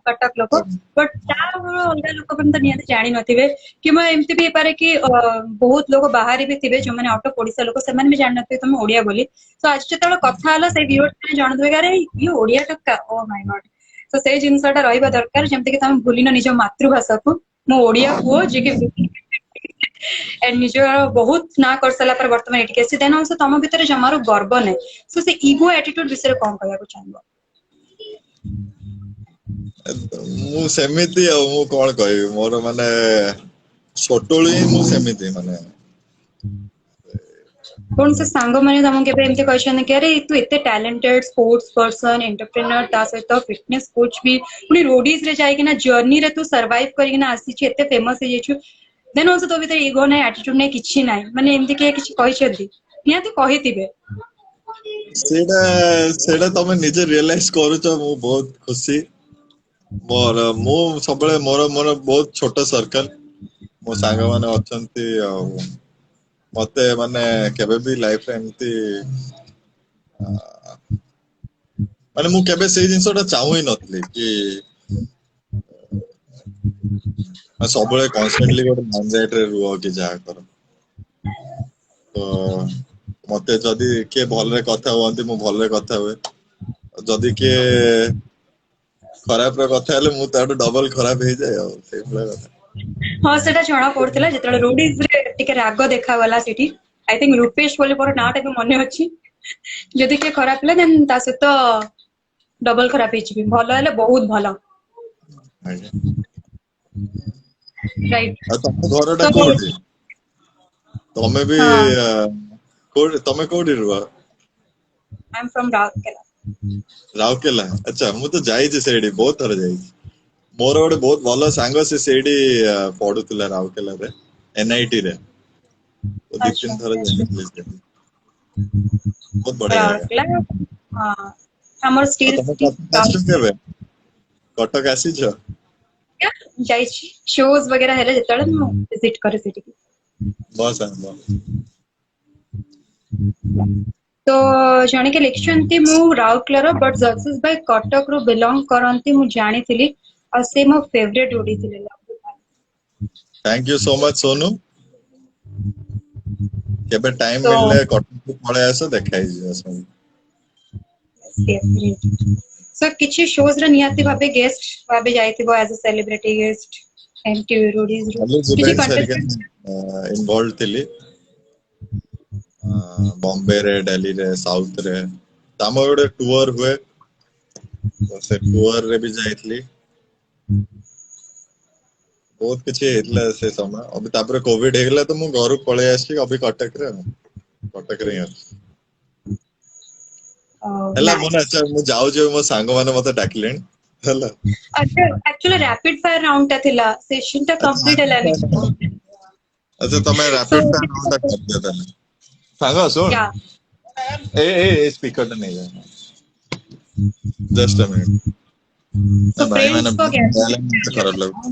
कटक लोक. बट ता अलगा लोक पण निहाते जानि नथिबे कि म एमति भी पारे कि बहुत लोग बाहर भी थिबे जो माने आउट ऑफ ओडिसा लोक, सेमान भी जानि नथिबे तुम ओडिया बोली. सो आज जेतବେଳେ कथा हला से व्यूअर्स माने जानथबे गारे ये ओडिया टक्का, ओ माय गॉड. तो से जिनसटा रहिबा दरकार जेमते कि तुम भूलिनो निज मातृभाषा को. मो ओडिया पुओ जे कि एंड निज बहुत ना कर सारा पर वर्तमान एटिके आसी, देन आल्सो तम भितर जमारो गर्व नै. सो से ईगो एटीट्यूड विषय कोन कहया को चाहबो? मु सेमिति मु कोन कहबी, मोर माने छोटोली मु सेमिति माने कौन से सांग मैंने तुमको केबे एमती कहछन कि अरे तू एते टैलेंटेड स्पोर्ट्स पर्सन एंटरप्रेन्योर ता सहित फिटनेस कोच भी पुनी रोडीज रे जाई कि ना जर्नी रे तू सरवाइव करी ना आसी छि एते फेमस हे जेछु देन आल्सो तो भीतर ईगो नै एटीट्यूड नै किछि नै माने एमती के किछि कहछथि नियाती कहितिबे ସେଇଟା ସେଇଟା ତମେ ନିଜେ ରିଏଲାଇଜ କରୁଛ, ମୁଁ ବହୁତ ଖୁସି। ମୁଁ ସବୁବେଳେ ମୋର ମୋର ବହୁତ ଛୋଟ ସର୍କଲ, ମୋ ସାଙ୍ଗମାନେ ଅଛନ୍ତି, ଆଉ ମତେ ମାନେ କେବେ ବି ଲାଇଫରେ ଏମିତି ମାନେ ମୁଁ କେବେ ସେଇ ଜିନିଷଟା ଚାହୁଁ ହିଁ ନଥିଲି କି ସବୁବେଳେ କନଷ୍ଟାଣ୍ଟଲି ଗୋଟେ ମାଇଣ୍ଡସେଟରେ ରୁହ କି ଯାହା କର। ତ ମତେ ଯଦି କିଏ ଭଲରେ କଥା ହୁଅନ୍ତି ମୁଁ ଭଲରେ କଥା ହୁଏ, ଯଦି କିଏ ଖରାପରେ କଥା ହେଲେ ମୁଁ ତାଠୁ ଡବଲ ଖରାପ ହେଇଯାଏ, ଆଉ ସେଇଭଳିଆ କଥା। हाँ सेटा जणा पड़थिला जेतले रोडीज रे टिके राग देखा गला सेठी आई थिंक रूपेश बोले पर नाटा भी मने अछि जदि के खराब ले देन ता सहित डबल खराब हेछि भलो हेले बहुत भलो ଆଜ୍ଞା। राइट ଆଉ ତମ ଘରଟା तो କୋଉଠି? ତମେ ବି हाँ କୋଉଠି, ତମେ କୋଉଠି ରୁହ? I am from Rourkela Rourkela. ଆଚ୍ଛା, ମୁଁ ତ ଯାଇଛି ସେଇଠି, ବହୁତ ଥର ଯାଇଛି। ମୋର ଗୋଟେ ବହୁତ ଭଲ ସାଙ୍ଗ, ସେ ସେଇଠି ପଢୁଥିଲା ରାଉରକେଲାରେ, ଏନ୍ଆଇଟି ରେ। ଦି ତିନି अच्छा ଥର ଯାଇଥିଲି ସେଠି। ବହୁତ ବଢିଆ ଜାଗା। ରାଉରକେଲା हाँ हमर ଆଉ स्टील ତମେ सिटी କଟକ ଆସିଛ କେବେ? କଟକ ଆସିଛ? जाइछि शोज वगैरह हेले जेतले मु विजिट करे सेठी ବସ୍ ଆସ। तो जणे के लिखछन्ती मु राउरकेलार बट जसेस भाई कटक रु बिलोंग करंती मु जानिथिली और से मो फेवरेट ओडी थिले thank you so much Sonu. केबे टाइम तो मिलले कटक पळेଇ ଆସ, ଦେଖା ହେଇଯିବ ସବୁ। सो किछि शोज रे नियाति भाबे गेस्ट भाबे जाइथिबो as a celebrity guest MTV Roadies रो कॉलेज किछि इवेंट्स हरिका कंटेस्टेंट इन्वॉल्व ଥିଲି, बॉम्बे रे, दिल्ली रे, साउथ रे। तम ଗୋଟେ ଟୁର ହୁଏ, ତ ସେ ଟୁର ରେ ବି ଯାଇଥିଲି। ବହୁତ କିଛି ହେଇଥିଲା ସେ ସମୟ। ଅବି ତାପରେ କୋଭିଡ ହେଇଗଲା ତ ମୁଁ ଘରକୁ ପଳେଇ ଆସିଛି, ଅବି କଟକରେ ଆଉ। କଟକରେ ହିଁ ଅଛି। ହେଲା ମୁଁ ନା नाइस ମୁଁ ଯାଉଛି, ମୋ ସାଙ୍ଗମାନେ ମତେ ଡାକିଲେଣି ହେଲା। अच्छा एक्चुअली रैपिड फायर राउंड ता थिला सेशन ता ଆଚ୍ଛା कंप्लीट rapid हलानी fire, ଆଚ୍ଛା ତମେ सो ରାପିଡ ଫାୟାର ରାଉଣ୍ଡ ଟା କରିଦିଅ ତାହେଲେ। ସାଙ୍ଗ ଶୁଣ, या ଏ ସ୍ପିକର ଟା ନେଇଯା, ଜଷ୍ଟ ଅ ମିନିଟ। ନା सो ଭାଇ ମାନେ फ्रेंड्स को ବହୁତ गेस्ट ମଜା ହେଲାଣି, ମତେ ଖରାପ ଲାଗୁଛି।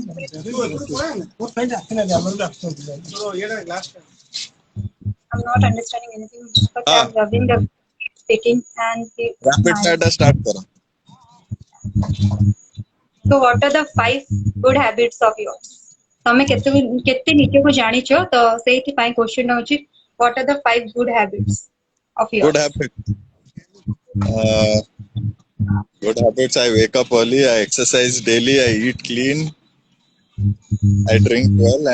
I'm not understanding anything, but ହଁ, I'm loving the speaking and the rapid smile. Fire ଟା ଷ୍ଟାର୍ଟ କର। So what are the 5 good habits of yours? ତମେ କେତେ ନିଜକୁ ଜାଣିଛ ତ ସେଇଥିପାଇଁ କ୍ୱେଶ୍ଚନ ହଉଛି what are the 5 good habits of Good yours? habit. Uh, Good habits. I wake up early. I exercise daily. I eat clean. I drink well.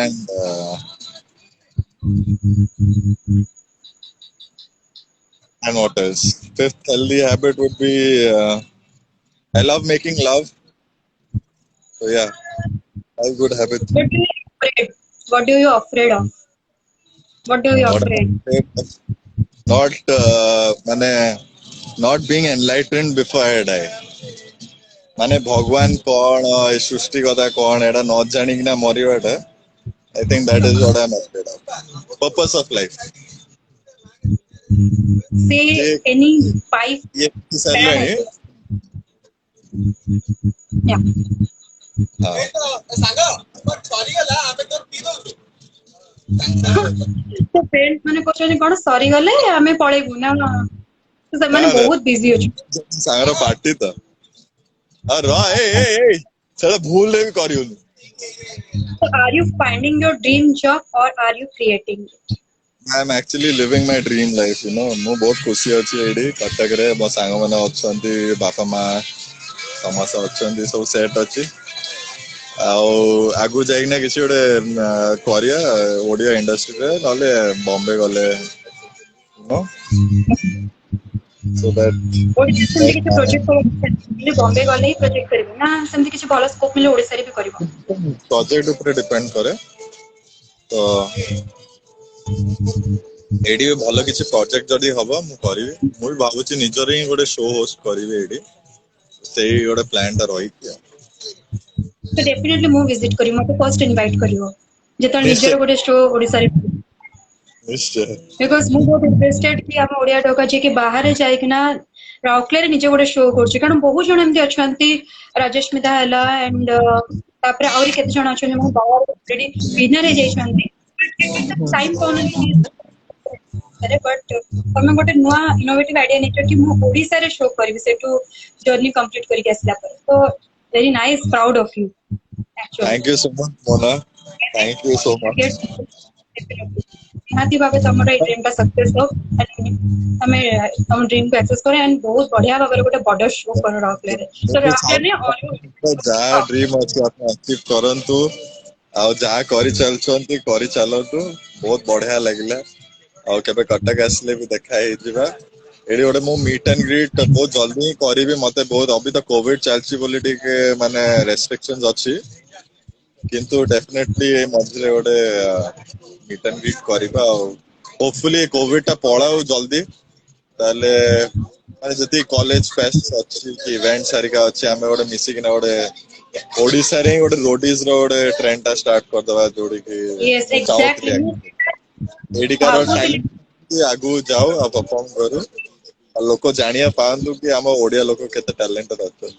And what else? Fifth healthy habit would be I love making love. So yeah, all good habits. What do you afraid? What do you afraid of? What do you What am I afraid? afraid of? Not মানে not being enlightened before I die. ମାନେ ଭଗବାନ କଣ, ଏ ସୃଷ୍ଟି କଥା କଣ, ଏଟା ନ ଜାଣିକିନା ମରିବାଟା, I think that is what I'm afraid of. Purpose of life. Say ये any 5 ये की bad साରିଲାଣି। habits. Yeah. हाँ। तो फ्रेंड्स माने कहछन कोन सरी गले हमें पळेबु ना तो ନା ସେମାନେ ନା ବହୁତ बिजी ଅଛି ସାଙ୍ଗର ପାର୍ଟି ତ। ଆଉ ରହ, ସେଟା ଭୁଲରେ ବି କରିବୁନି। so are you finding your dream job or are you creating it? I am actually living my dream life, you know. ମୁଁ ବହୁତ ଖୁସି ଅଛି ଏଇଠି କଟକରେ, ମୋ ସାଙ୍ଗମାନେ ଅଛନ୍ତି, ବାପା ମା ସମସ୍ତେ ଅଛନ୍ତି, ସବୁ ସେଟ୍ ଅଛି। ଆଉ ଆଗକୁ ଯାଇକିନା କିଛି ଗୋଟେ କରିବା ଓଡିଆ ଇଣ୍ଡଷ୍ଟ୍ରିରେ, ନହେଲେ ବମ୍ବେ ଗଲେ so that ओडिशा सेमती କିଛି प्रोजेक्ट बॉम्बे गले ही प्रोजेक्ट करिवो ना सेमती କିଛି ଭଲ स्कोप मिले ओडिसा रे भी करिवो प्रोजेक्ट ଉପରେ डिपेंड करे। तो एडी भी भलो किसी प्रोजेक्ट जदी हबो मु करिवे मु भी भाबुची निजरे ही गोटे शो होस्ट करिवे एडी सेही गोटे प्लान टा रही कि तो डेफिनेटली मु विजिट करी मते फर्स्ट इनवाइट करिवो जेतल निश्चय निजर गोटे शो ओडिसा रे निश्चय बिकॉज मु बहुत इंटरेस्टेड कि हम ओडिया टोका जे कि बाहर जाय कि ना राउरकेला रे निजे गोटे शो करछि कारण बहुत जण एमती अछंती राजेश मिता हला एंड तापर आउरी केते जण अछन हम बाहर ऑलरेडी विनर हे जाय छंती टाइम कोन अरे बट तमे गोटे नुआ इनोवेटिव आइडिया नेचर कि मु ओडिसा रे शो करबी सेटू जर्नी कंप्लीट करके आसला पर तो very nice proud of you actually thank you so much Mona thank you so much निहाती भावे तमरो ए ड्रीम का सक्सेस हो तमे तम ड्रीम को एक्सेस करे एंड बहुत बढ़िया भाବରେ ଗୋଟେ ବଡ शो करो राउरकेला रे तो राउरकेला रे और जहाँ ड्रीम अच्छी आप अचीव करंतु ଆଉ ଯାହା କରି ଚାଲୁଛନ୍ତି କରି ଚାଲନ୍ତୁ ବହୁତ ବଢିଆ ଲାଗିଲା ଆଉ କେବେ କଟକ ଆସିଲେ ବି ଦେଖା ହେଇଯିବା ଏଠି ଗୋଟେ ମୁଁ ମିଟ୍ ଆଣ୍ଡ ଗ୍ରିଟ୍ ବହୁତ ଜଲ୍ଦି ହିଁ କରିବି ମତେ ବହୁତ ଅବି ତ କୋଭିଡ ଚାଲିଛି ବୋଲି ଟିକେ ମାନେ ରେଷ୍ଟ୍ରିକ୍ସନ୍ସ ଅଛି କିନ୍ତୁ ଡେଫିନେଟଲି ମଝିରେ ଗୋଟେ ମିଟ୍ ଆଣ୍ଡ ଗ୍ରିଟ୍ କରିବା ଆଉ ହୋପଫୁଲି କୋଭିଡ ଟା ପଳାଉ ଜଲ୍ଦି ତାହେଲେ ମାନେ ଯେତିକି କଲେଜ ଫେଷ୍ଟ ଅଛି କି ଇଭେଣ୍ଟ ସାରିକା ଅଛି ଆମେ ଗୋଟେ ମିଶିକିନା ଗୋଟେ ଓଡିଶାରେ ହିଁ ଗୋଟେ ରୋଡିଜ ର ଗୋଟେ ଟ୍ରେଣ୍ଡ ଟା ଷ୍ଟାର୍ଟ କରିଦବା ଯୋଉଠି କି यस ମୁଁ ଚାହୁଁଥିଲି एग्जैक्टली ଏଇଠିକାର ଭାବୁଥିଲି ଟ୍ୟାଲେଣ୍ଟ ଆଗକୁ ଯାଉ ଆଉ ପରଫର୍ମ କରୁ ଆଉ ଲୋକ ଜାଣିବା ପାଆନ୍ତୁ କି ଆମ ଓଡିଆ ଲୋକ କେତେ ଟ୍ୟାଲେଣ୍ଟେଡ ଅଛନ୍ତି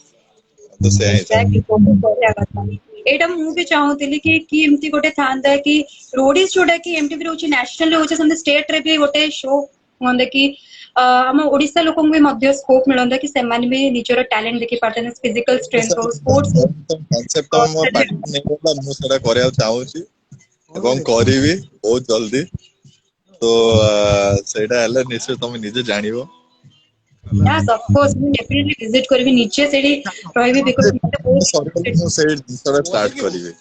ତ ସେୟା ହିଁ ଚାହୁଁ एग्जैक्टली बहुत बढ़िया କଥା एटा मु भी चाहूतिली कि एमती गोटे थांदा कि रोडीज जोटा कि एमटी भी रोचे नेशनल रोचे समझ स्टेट रे भी गोटे शो होंदे कि हम ओडिसा लोक भी मध्य स्कोप मिलंदा कि सेमान भी निजर टैलेंट देखि पार्टन फिजिकल स्ट्रेंथ हो स्पोर्ट्स कनसेप्ट तो ମୋ ପାଟିରେ ନେଇଗଲା ମୁଁ ସେଟା କରିବାକୁ ଚାହୁଁଛି ଏବଂ କରିବି ବହୁତ ଜଲ୍ଦି ତ ସେଇଟା ହେଲେ ନିଶ୍ଚୟ ତମେ ନିଜେ ଜାଣିବ yes of course ମୁଁ डेफिनेटली विजिट करबी नीचे सेडी रहबी बिकॉज़ मते ସରିଗଲେ बहुत ମୁଁ ସେଇ ଜିନିଷଟା ଷ୍ଟାର୍ଟ କରିବି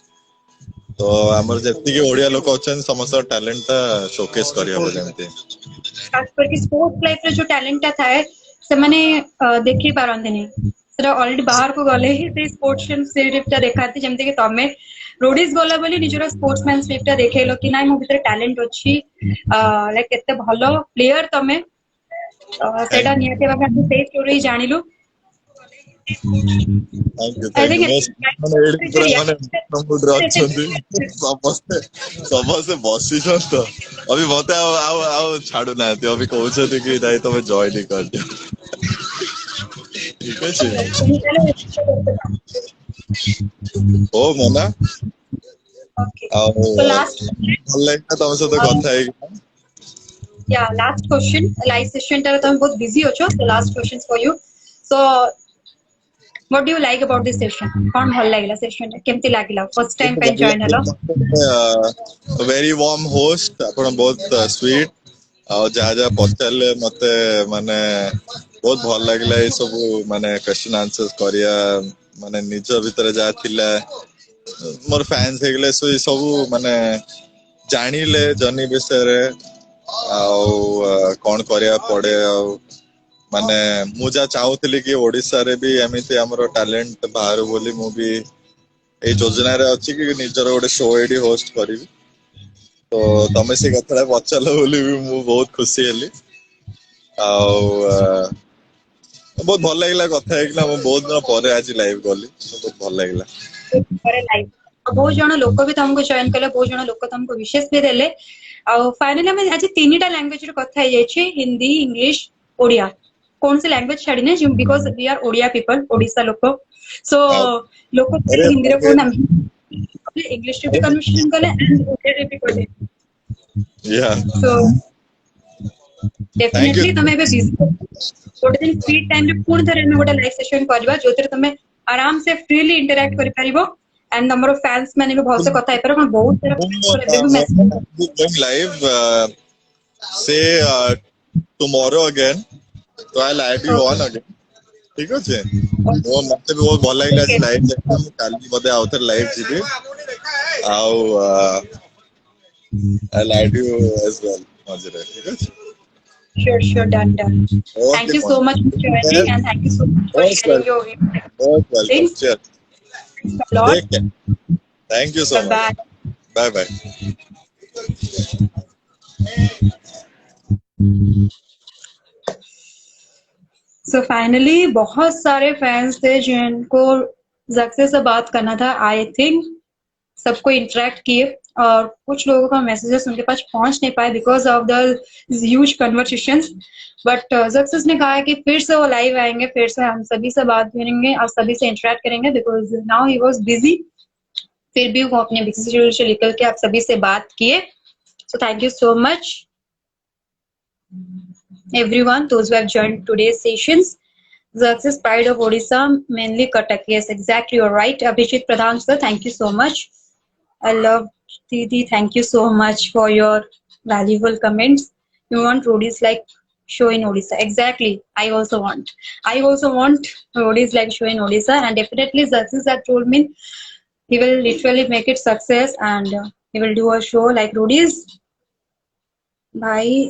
ତ ଆମର ଯେତିକି ଓଡିଆ ଲୋକ ଅଛନ୍ତି ସମସ୍ତଙ୍କ ଟ୍ୟାଲେଣ୍ଟ ଟା ଶୋକେସ କରିହବ ଯେମିତି खास करके स्पोर्ट्स लाइफ रे जो टैलेंट टा थाए से माने देखि पारंते नहीं सेटा ऑलरेडी बाहर को गले ही से स्पोर्ट्समैनशिप टा देखाती जेमते कि तमे रोडीज गला बोली निजर स्पोर्ट्समैनशिप टा देखेलो कि नाइ मो भीतर टैलेंट अछि लाइक केते भलो प्लेयर तमे सेटा नियते भाबे हम से स्टोरी जानिलु आई थैंक यू थिंक ମାନେ ଏଇଠି ପୁରା ମାନେ ମୁଡରେ ଅଛନ୍ତି ସମସ୍ତେ ସମସ୍ତେ ବସିଛନ୍ତି ତ ଅଭି ମତେ ଆଉ ଛାଡୁନାହାନ୍ତି ଅଭି କହୁଛନ୍ତି କି ନାଇଁ ତମେ ଜଏନ କରିଦିଅ ଠିକ ଅଛି ଓ ମନା ओके ଆଉ तो लास्ट ଭଲ ଲାଗିଲା ତମ ସହିତ କଥା ହେଇକି yeah last question live session tar tame bahut busy ocho so last questions for you so what do you like about this session kon bhal lagila session ta kemti lagila first time pe join halo very warm host ଆପଣ ବହୁତ ସ୍वीट ଆଉ ଯାହା ଯାହା ପଚାରିଲେ ମତେ ମାନେ ବହୁତ ଭଲ ଲାଗିଲା ଏ ସବୁ ମାନେ କ୍ୱେଶ୍ଚନ ଆନ୍ସର କରିବା ମାନେ ନିଜ ଭିତରେ ଯାହା ଥିଲା ମୋର ଫ୍ୟାନ୍ସ ହେଇଗଲେ ସେ ସବୁ ମାନେ ଜାଣିଲେ ଜର୍ନି ବିଷୟରେ ଆଉ କଣ କରିବାକୁ ପଡେ ଆଉ ମାନେ ମୁଁ ଯାହା ଚାହୁଁଥିଲି କି ଓଡିଶାରେ ବି ଏମିତି ଆମର ଟ୍ୟାଲେଣ୍ଟ ବାହାରୁ ବୋଲି ମୁଁ ବି ଏଇ ଯୋଜନାରେ ଅଛି କି ନିଜର ଗୋଟେ ଶୋ ଏଠି ହୋଷ୍ଟ କରିବି ତ ତମେ ସେ କଥାଟା ପଚାରିଲ ବୋଲି ବି ମୁଁ ବହୁତ ଖୁସି ହେଲି ଆଉ ବହୁତ ଭଲ ଲାଗିଲା କଥା ହେଇକିନା ମୁଁ ବହୁତ ଦିନ ପରେ ଆଜି ଲାଇଭ ଗଲି ବହୁତ ଭଲ ଲାଗିଲା करे लाइव बहुत जण लोक भी तुमको जॉइन कले बहुत जण लोक तुमको विशेष भी देले ଆଉ फाइनली हम आज तीनटा लैंग्वेज रे କଥା ହେଇ जाइछे हिंदी इंग्लिश ओडिया कौन से लैंग्वेज छाड़िने because we are Odia people Odisha लोक सो ଆଉ लोक अरे हिंदी रे कोन इंग्लिश रे भी कन्वर्सेशन कले एंड ओडिया रे भी कले या सो थैंक यू डेफिनेटली तमे बे बिजी गोटे दिन फ्री टाइम रे पूर्ण थरे हम गोटे लाइव सेशन करबा जोतिर तमे आराम से फ्रीली इंटरैक्ट करि परिबो एंड नंबर ऑफ फैंस माने भी बहुत से कथा है पर बहुत सारा फ्रेंड्स को भी message going live say tomorrow again तो I'll add you on again ठीक ଅଛି ମୋ ମତେ ବି ବହୁତ ଭଲ ଲାଗିଲା ଆଜି ଲାଇଭ ଦେଖିବା ମୁଁ କାଲି ବୋଧେ ଆଉ ଥରେ ଲାଇଭ ଯିବି ଆଉ I'll add you as well ମଝିରେ ଠିକ ଅଛି sure done thank okay you so much for joining and thank you so much for most sharing your welcome things cheers a lot take care thank you so bye much bye bye bye so finally बहुत सारे fans थे जिनको जक्से से बात करना था। I think सबको interact किए और कुछ लोगों का मैसेजेस उनके पास पहुंच नहीं पाए because of the huge conversations. But success ने कहा है कि फिर से वो लाइव आएंगे, फिर से हम सभी से बात करेंगे और सभी से इंटरेक्ट करेंगे because now he was busy. फिर भी वो अपने बिजी शेड्यूल से निकल के आप सभी से बात किए। सो thank you so much everyone, those who have joined today's sessions. Success Pride of Odisha, mainly Cuttack. Yes, exactly, you're right. Abhijit Pradhan sir, thank you so much. I love Didi, thank you so much for your valuable comments. You want roadies like show in Odisha. Exactly. I also want roadies like show in Odisha, and definitely Success had told me he will literally make it success, and he will do a show like roadies. Bhai,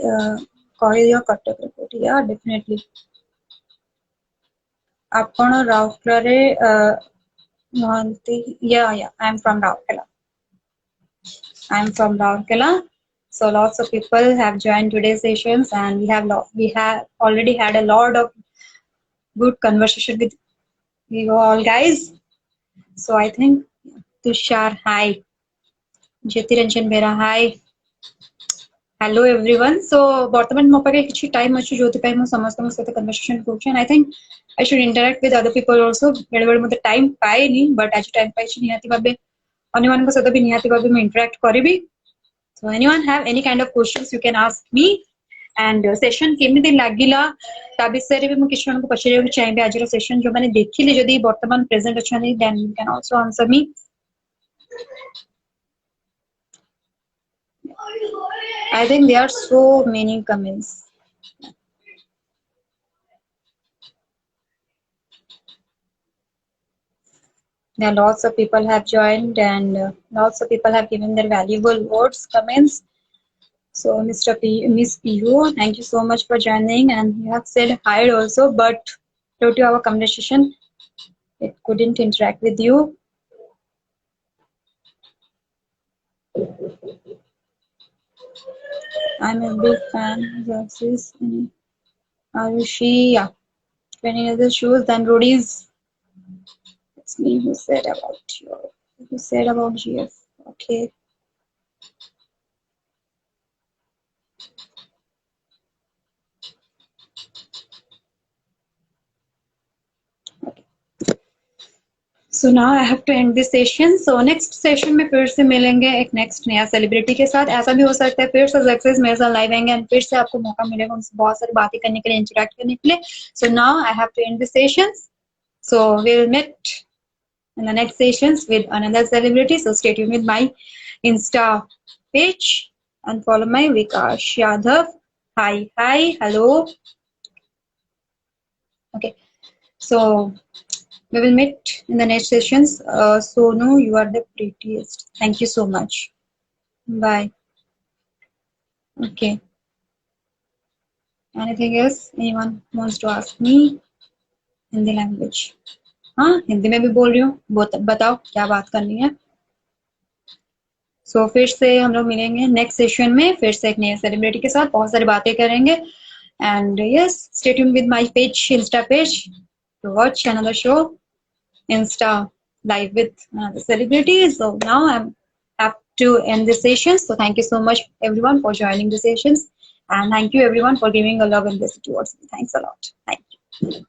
call your Cuttack report. Yeah, definitely. ଆପଣ ରାଉରକେଲାରେ ରୁହନ୍ତି? Yeah, I'm from Raurkela. I'm from Raurkela. So lots of people have joined today's sessions, and we have already had a lot of good conversation with you all guys. So I think Tushar, hi. Jyoti Ranjan Bera, hi. Hello everyone. So ବର୍ତ୍ତମାନ ମୋ ପାଖରେ କିଛି time ଅଛି ଯୋଉଥିପାଇଁ ମୁଁ ସମସ୍ତଙ୍କ ସହିତ conversation କରୁଛି, and I think I should interact with other people also. ବେଳେବେଳେ ମୋତେ ଟାଇମ୍ ପାଏନି, but ଆଜି ଟାଇମ୍ ପାଇଛି, ନିହାତି ଭାବେ ଅନ୍ୟମାନଙ୍କ ସହିତ ବି ନିହାତି ଭାବେ ମୁଁ interact କରିବି. So anyone have any kind of questions you can ask me, and session କେମିତି ଲାଗିଲା ତା ବିଷୟରେ ବି ମୁଁ କିଛି ଜଣଙ୍କୁ ପଚାରିବାକୁ ଚାହିଁବି। ଆଜିର ସେସନ ଯୋଉମାନେ ଦେଖିଲେ ଯଦି ବର୍ତ୍ତମାନ ପ୍ରେଜେଣ୍ଟ ଅଛନ୍ତି, then you can also answer me. I think there are so many comments. There are lots of people have joined, and lots of people have given their valuable words, comments. So Miss Pihu, thank you so much for joining, and you have said hi also, but due to our conversation, it couldn't interact with you. I'm a big fan of Axis. Arushi, yeah. 20 other shows than Rudy's. It's me who said about GF. Okay. So now I have to end this session. So next session में फिर से मिलेंगे एक next नया celebrity के साथ. ऐसा भी हो सकता है फिर से सक्सेस मेरे साथ लाइव आएंगे, फिर से आपको मौका मिलेगा उनसे बहुत सारी बातें करने के लिए, इंटरेक्ट करने के लिए. So now I have to end the sessions. So we'll meet in the next sessions with another celebrity. So stay tuned with my Insta page and follow my Vikash Yadav. Hi, hello. Okay. So we will meet in the next sessions. Sonu, you are the prettiest. Thank you so much. Bye. Okay. Anything else anyone wants to ask me? Hindi language. हाँ, हिंदी में भी बोल रही हूँ. बताओ क्या बात करनी है. So फिर से हम लोग मिलेंगे नेक्स्ट सेशन में, फिर से एक नए सेलिब्रिटी के साथ बहुत सारी बातें करेंगे. And yes, stay tuned with my page, Insta page, to watch another show. Insta live with the celebrities. So now I have to end the session. So thank you so much everyone for joining the sessions, and thank you everyone for giving a love and blessing towards me. Thanks a lot. Thank you.